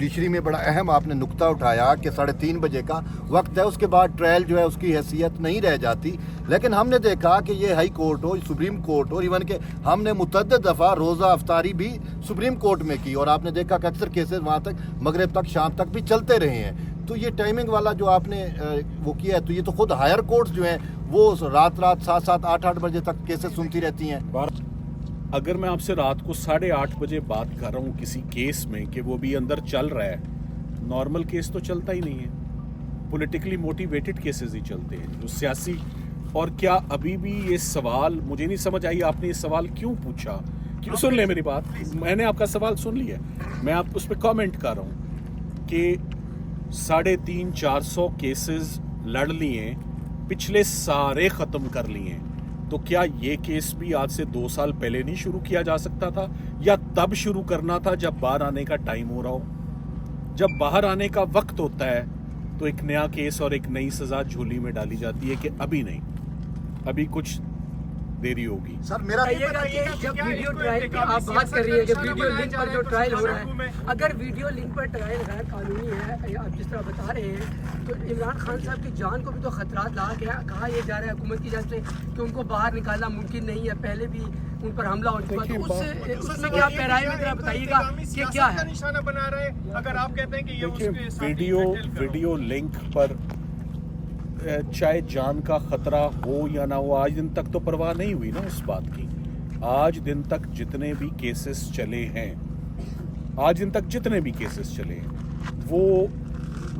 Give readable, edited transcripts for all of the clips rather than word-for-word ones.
Judiciary میں بڑا اہم آپ نے نقطہ اٹھایا کہ 3:30 بجے کا وقت ہے، اس کے بعد ٹرائل جو ہے اس کی حیثیت نہیں رہ جاتی، لیکن ہم نے دیکھا کہ یہ ہائی کورٹ ہو، سپریم کورٹ ہو، ایون کہ ہم نے متعدد دفعہ روزہ افطاری بھی سپریم کورٹ میں کی، اور آپ نے دیکھا کہ اکثر کیسز وہاں تک مغرب تک شام تک بھی چلتے رہے ہیں۔ تو یہ ٹائمنگ والا جو آپ نے وہ کیا ہے، تو یہ تو خود ہائر کورٹس جو ہیں وہ رات 7 8 بجے تک کیسز سنتی رہتی ہیں۔ اگر میں آپ سے رات کو 8:30 بجے بات کر رہا ہوں کسی کیس میں کہ وہ بھی اندر چل رہا ہے، نارمل کیس تو چلتا ہی نہیں ہے، پولیٹیکلی موٹیویٹڈ کیسز ہی چلتے ہیں جو سیاسی۔ اور کیا ابھی بھی یہ سوال مجھے نہیں سمجھ آئی آپ نے یہ سوال کیوں پوچھا؟ کیوں؟ سن لیں میری بات، میں نے آپ کا سوال سن لیا، میں آپ اس پہ کامنٹ کر رہا ہوں کہ 350-400 کیسز لڑ لیے، پچھلے سارے ختم کر لیے، تو کیا یہ کیس بھی آج سے 2 سال پہلے نہیں شروع کیا جا سکتا تھا، یا تب شروع کرنا تھا جب باہر آنے کا ٹائم ہو رہا ہو؟ جب باہر آنے کا وقت ہوتا ہے تو ایک نیا کیس اور ایک نئی سزا جھولی میں ڈالی جاتی ہے کہ ابھی نہیں، ابھی کچھ دیری ہوگی۔ سر میرا جب ویڈیو ٹرائل کی آپ بات کر رہی ہیں کہ ویڈیو لنک پر جو ٹرائل ہو رہا ہے، اگر ویڈیو لنک پر ٹرائل غیر قانونی ہے، آپ جس طرح بتا رہے ہیں، تو عمران خان صاحب کی جان کو بھی تو خطرات لا کے کہا یہ جا رہا ہے حکومت کی جانب سے کہ ان کو باہر نکالنا ممکن نہیں ہے، پہلے بھی ان پر حملہ ہو چکا، تو اس میں کیا پیرائی میں ذرا بتائیے گا کہ کیا ہے؟ نشانہ بنا رہے ہیں اگر آپ کہتے ہیں کہ یہ ویڈیو لنک پر چاہے جان کا خطرہ ہو یا نہ ہو، آج دن تک تو پرواہ نہیں ہوئی نا اس بات کی۔ آج دن تک جتنے بھی کیسز چلے ہیں، وہ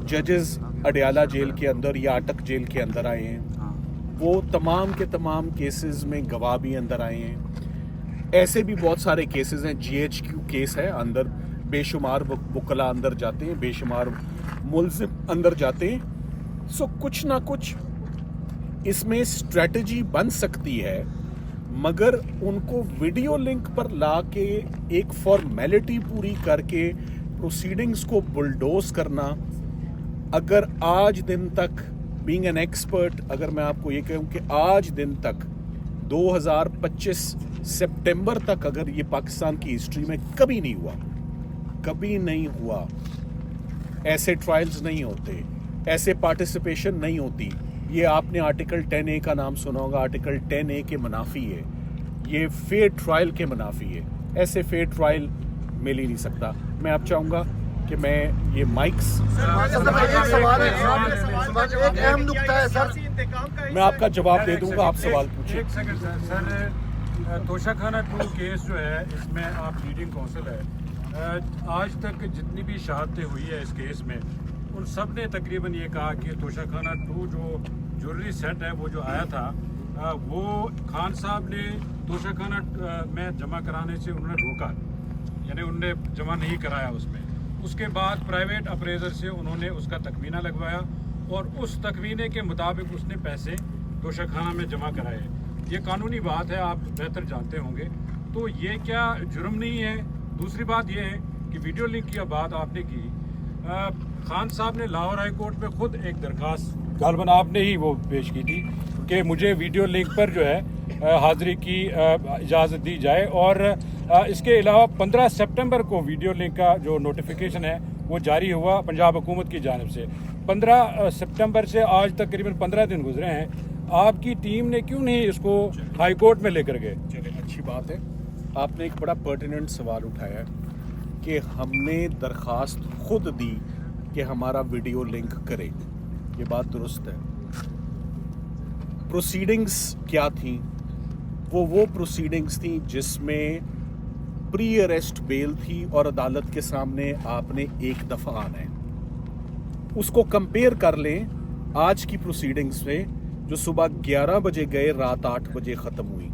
ججز اڈیالہ جیل کے اندر یا اٹک جیل کے اندر آئے ہیں، وہ تمام کے تمام کیسز میں گواہ بھی اندر آئے ہیں۔ ایسے بھی بہت سارے کیسز ہیں، GHQ کیس ہے، اندر بے شمار وکلا اندر جاتے ہیں، بے شمار ملزم اندر جاتے ہیں۔ سو کچھ نہ کچھ اس میں اسٹریٹجی بن سکتی ہے، مگر ان کو ویڈیو لنک پر لا کے ایک فارمیلٹی پوری کر کے پروسیڈنگز کو بلڈوز کرنا، اگر آج دن تک بینگ این ایکسپرٹ، اگر میں آپ کو یہ کہوں کہ آج دن تک 2025 سپٹمبر تک اگر یہ پاکستان کی ہسٹری میں کبھی نہیں ہوا، ایسے ٹرائلز نہیں ہوتے، ایسے پارٹیسپیشن نہیں ہوتی۔ یہ آپ نے آرٹیکل 10A کا نام سنا ہوگا، آرٹیکل 10A کے منافی ہے، یہ فیئر ٹرائل کے منافی ہے، ایسے فیئر ٹرائل مل ہی نہیں سکتا۔ میں آپ چاہوں گا کہ میں یہ مائکس میں آپ کا جواب دے دوں گا، آپ سوال پوچھیں۔ سر توشہ خانہ 2 کیس جو ہے، اس میں آپ لیڈنگ کونسل ہے، آج تک جتنی بھی شہادتیں ہوئی ہے اس کیس میں، ان سب نے تقریباً یہ کہا کہ توشہ خانہ 2 جو جویلری سیٹ ہے وہ جو آیا تھا، وہ خان صاحب نے توشہ خانہ میں جمع کرانے سے انہوں نے روکا، یعنی انہوں نے جمع نہیں کرایا اس میں۔ اس کے بعد پرائیویٹ اپریزر سے انہوں نے اس کا تخمینہ لگوایا، اور اس تخمینے کے مطابق اس نے پیسے توشہ خانہ میں جمع کرائے۔ یہ قانونی بات ہے، آپ بہتر جانتے ہوں گے، تو یہ کیا جرم نہیں ہے؟ دوسری بات یہ ہے کہ ویڈیو لنک کی بات آپ نے کی، خان صاحب نے لاہور ہائی کورٹ میں خود ایک درخواست غالباً آپ نے ہی وہ پیش کی تھی کہ مجھے ویڈیو لنک پر جو ہے حاضری کی اجازت دی جائے، اور اس کے علاوہ 15 سپٹمبر کو ویڈیو لنک کا جو نوٹیفیکیشن ہے وہ جاری ہوا پنجاب حکومت کی جانب سے۔ 15 سپٹمبر سے آج تقریباً 15 دن گزرے ہیں، آپ کی ٹیم نے کیوں نہیں اس کو ہائی کورٹ میں لے کر گئے؟ چلے، اچھی بات ہے، آپ نے ایک بڑا پرٹیننٹ سوال اٹھایا ہے کہ ہم نے درخواست خود دی کہ ہمارا ویڈیو لنک کرے، یہ بات درست ہے۔ پروسیڈنگز کیا تھیں؟ وہ پروسیڈنگز تھیں جس میں پری اریسٹ بیل تھی، اور عدالت کے سامنے آپ نے ایک دفعہ آنا ہے۔ اس کو کمپیئر کر لیں آج کی پروسیڈنگز سے، جو صبح 11 بجے گئے، رات 8 بجے ختم ہوئی۔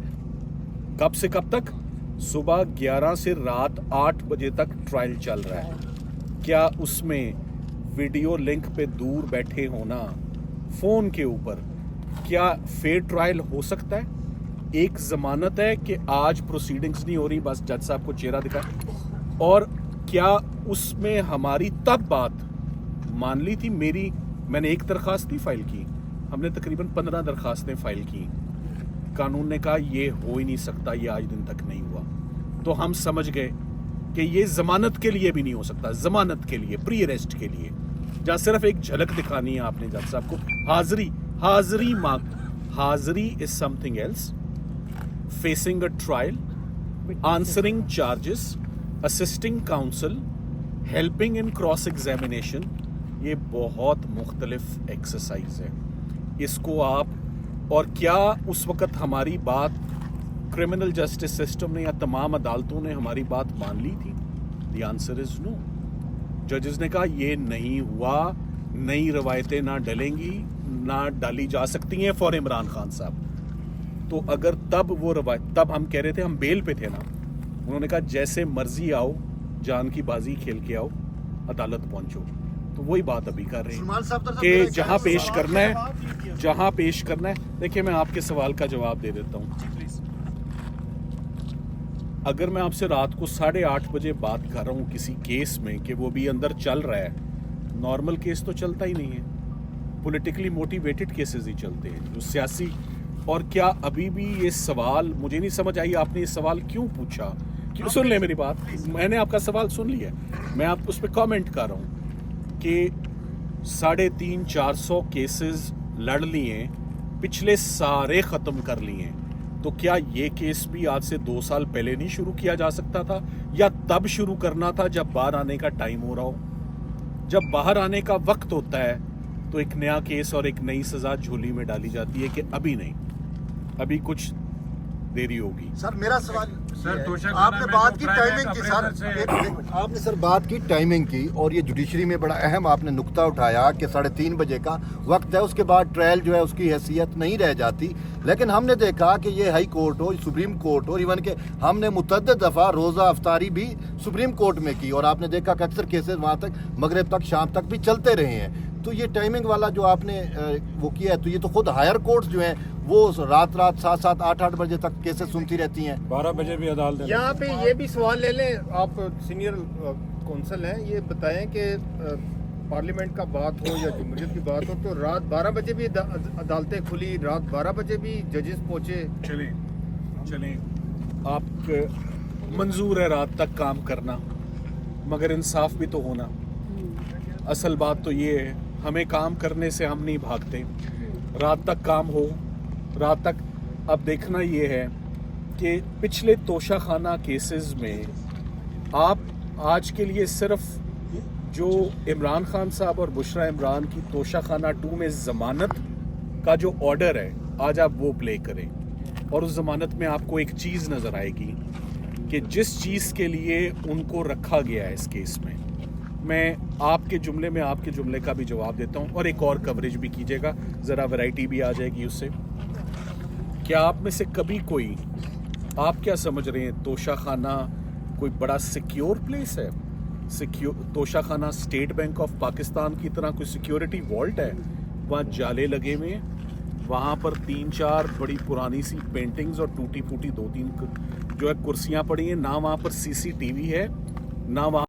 کب سے کب تک؟ صبح 11 سے رات 8 بجے تک ٹرائل چل رہا ہے۔ کیا اس میں ویڈیو لنک پہ دور بیٹھے ہونا، فون کے اوپر، کیا فیئر ٹرائل ہو سکتا ہے؟ ایک ضمانت ہے کہ آج پروسیڈنگز نہیں ہو رہی، بس جج صاحب کو چہرہ دکھا، اور کیا اس میں ہماری تب بات مان لی تھی؟ میں نے ایک درخواست نہیں فائل کی، ہم نے تقریباً 15 درخواستیں فائل کی، قانون نے کہا یہ ہو ہی نہیں سکتا، یہ آج دن تک نہیں ہوا، تو ہم سمجھ گئے کہ یہ ضمانت کے لیے بھی نہیں ہو سکتا, ضمانت کے لیے, پری اریسٹ کے لیے, جہاں صرف ایک جھلک دکھانی ہے آپ نے جج صاحب کو, حاضری is something else, facing a trial, answering charges, assisting counsel, helping in cross examination, یہ بہت مختلف ایکسرسائز ہے. اس کو آپ, اور کیا اس وقت ہماری بات کرمنل جسٹس سسٹم نے یا تمام عدالتوں نے ہماری بات مان لی تھی؟ دی آنسر از نو. ججز نے کہا یہ نہیں ہوا, نئی روایتیں نہ ڈلیں گی, نہ ڈالی جا سکتی ہیں فار عمران خان صاحب. تو اگر تب وہ روایت, تب ہم کہہ رہے تھے, ہم بیل پہ تھے نا, انہوں نے کہا جیسے مرضی آؤ, جان کی بازی کھیل کے آؤ, عدالت پہنچو. تو وہی بات ابھی کر رہے ہیں کہ جہاں پیش کرنا ہے, دیکھیں میں آپ کے سوال کا جواب دے دیتا ہوں. اگر میں آپ سے رات کو 8:30 بجے بات کر رہا ہوں کسی کیس میں کہ وہ بھی اندر چل رہا ہے, نارمل کیس تو چلتا ہی نہیں ہے, پولیٹیکلی موٹیویٹڈ کیسز ہی چلتے ہیں جو سیاسی. اور کیا ابھی بھی یہ سوال مجھے نہیں سمجھ آئی, آپ نے یہ سوال کیوں پوچھا؟ سن لیں میری بات, میں نے آپ کا سوال سن لیا, میں آپ اس پہ کامنٹ کر رہا ہوں کہ 350-400 کیسز لڑ لیے, پچھلے سارے ختم کر لیے, تو کیا یہ کیس بھی آج سے 2 سال پہلے نہیں شروع کیا جا سکتا تھا, یا تب شروع کرنا تھا جب باہر آنے کا ٹائم ہو رہا ہو؟ جب باہر آنے کا وقت ہوتا ہے تو ایک نیا کیس اور ایک نئی سزا جھولی میں ڈالی جاتی ہے کہ ابھی نہیں, ابھی کچھ دیری ہوگی. سر میرا سوال سر آپ نے بات کی ٹائمنگ کی, سر آپ نے سر بات کی ٹائمنگ کی, اور یہ جوڈیشری میں بڑا اہم آپ نے نقطہ اٹھایا کہ 3:30 بجے کا وقت ہے, اس کے بعد ٹرائل جو ہے اس کی حیثیت نہیں رہ جاتی. لیکن ہم نے دیکھا کہ یہ ہائی کورٹ ہو, سپریم کورٹ ہو, ایون کہ ہم نے متعدد دفعہ روزہ افطاری بھی سپریم کورٹ میں کی, اور آپ نے دیکھا کہ اکثر کیسز وہاں تک مغرب تک, شام تک بھی چلتے رہے ہیں. تو یہ ٹائمنگ والا جو آپ نے وہ کیا ہے, تو یہ تو خود ہائر کورٹس جو ہیں وہ رات 7-7, 8-8 بجے تک کیسز سنتی رہتی ہیں. 12 بجے بھی عدالت. یہاں پہ یہ بھی سوال لے لیں, آپ سینئر کونسل ہیں, یہ بتائیں کہ پارلیمنٹ کا بات ہو یا جمہوریت کی بات ہو, تو رات 12 بجے بھی عدالتیں کھلی, رات 12 بجے بھی ججز پہنچے. چلیں آپ منظور ہے رات تک کام کرنا, مگر انصاف بھی تو ہونا. اصل بات تو یہ ہے, ہمیں کام کرنے سے ہم نہیں بھاگتے, رات تک کام ہو, رات تک. اب دیکھنا یہ ہے کہ پچھلے توشہ خانہ کیسز میں آپ آج کے لیے صرف جو عمران خان صاحب اور بشرا عمران کی توشہ خانہ 2 میں ضمانت کا جو آرڈر ہے, آج آپ وہ پلے کریں, اور اس ضمانت میں آپ کو ایک چیز نظر آئے گی کہ جس چیز کے لیے ان کو رکھا گیا ہے اس کیس میں. میں آپ کے جملے میں آپ کے جملے کا بھی جواب دیتا ہوں, اور ایک اور کوریج بھی کیجیے گا, ذرا ویرائٹی بھی آ جائے گی اس سے. کیا آپ میں سے کبھی کوئی, آپ کیا سمجھ رہے ہیں توشہ خانہ کوئی بڑا سیکیور پلیس ہے؟ توشہ خانہ اسٹیٹ بینک آف پاکستان کی طرح کوئی سیکیورٹی والٹ ہے؟ وہاں جالے لگے ہوئے ہیں, وہاں پر 3-4 بڑی پرانی سی پینٹنگز اور ٹوٹی پھوٹی 2-3 جو ہے کرسیاں پڑی ہیں, نہ وہاں پر CCTV ہے, نہ وہاں